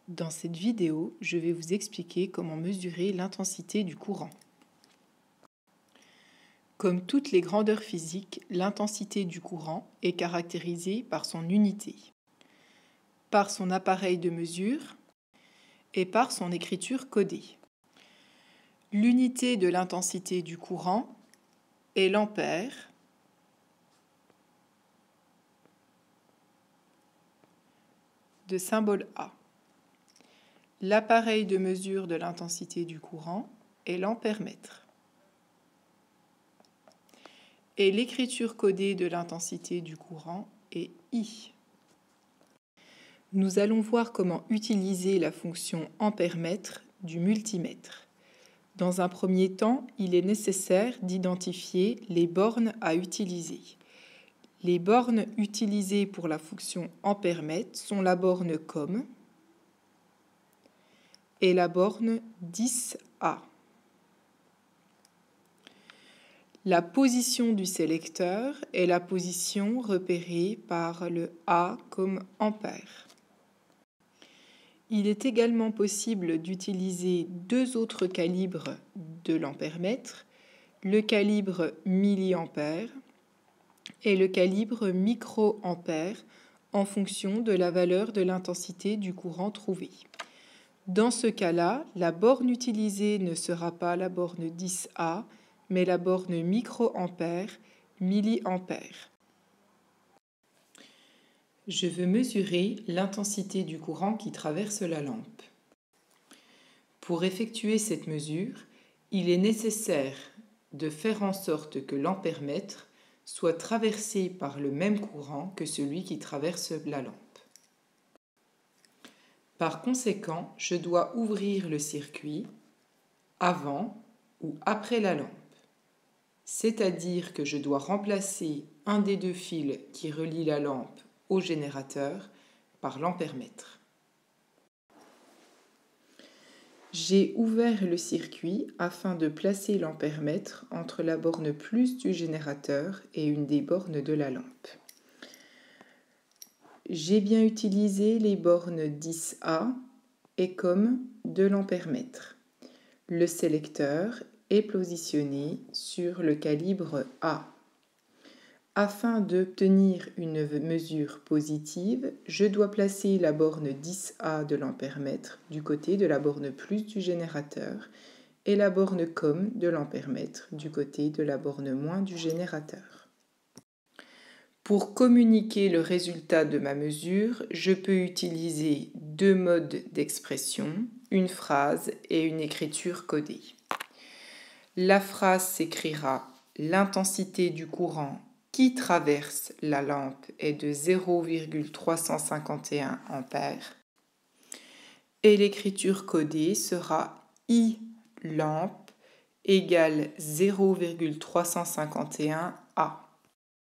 Dans cette vidéo, je vais vous expliquer comment mesurer l'intensité du courant. Comme toutes les grandeurs physiques, l'intensité du courant est caractérisée par son unité, par son appareil de mesure et par son écriture codée. L'unité de l'intensité du courant est l'ampère, de symbole A. L'appareil de mesure de l'intensité du courant est l'ampère-mètre. Et l'écriture codée de l'intensité du courant est I. Nous allons voir comment utiliser la fonction ampère-mètre du multimètre. Dans un premier temps, il est nécessaire d'identifier les bornes à utiliser. Les bornes utilisées pour la fonction ampère-mètre sont la borne COM et la borne 10A. La position du sélecteur est la position repérée par le A comme ampère. Il est également possible d'utiliser deux autres calibres de l'ampère-mètre, le calibre milliampère et le calibre microampère en fonction de la valeur de l'intensité du courant trouvé. Dans ce cas-là, la borne utilisée ne sera pas la borne 10A, mais la borne microampère, milliampère. Je veux mesurer l'intensité du courant qui traverse la lampe. Pour effectuer cette mesure, il est nécessaire de faire en sorte que l'ampère-mètre soit traversé par le même courant que celui qui traverse la lampe. Par conséquent, je dois ouvrir le circuit avant ou après la lampe, c'est-à-dire que je dois remplacer un des deux fils qui relient la lampe au générateur par l'ampère-mètre. J'ai ouvert le circuit afin de placer l'ampère-mètre entre la borne plus du générateur et une des bornes de la lampe. J'ai bien utilisé les bornes 10A et COM de l'ampère-mètre. Le sélecteur est positionné sur le calibre A. Afin d'obtenir une mesure positive, je dois placer la borne 10A de l'ampère-mètre du côté de la borne plus du générateur et la borne COM de l'ampère-mètre du côté de la borne moins du générateur. Pour communiquer le résultat de ma mesure, je peux utiliser deux modes d'expression, une phrase et une écriture codée. La phrase s'écrira « L'intensité du courant qui traverse la lampe est de 0,351 ampères » et l'écriture codée sera I lampe égale 0,351 A.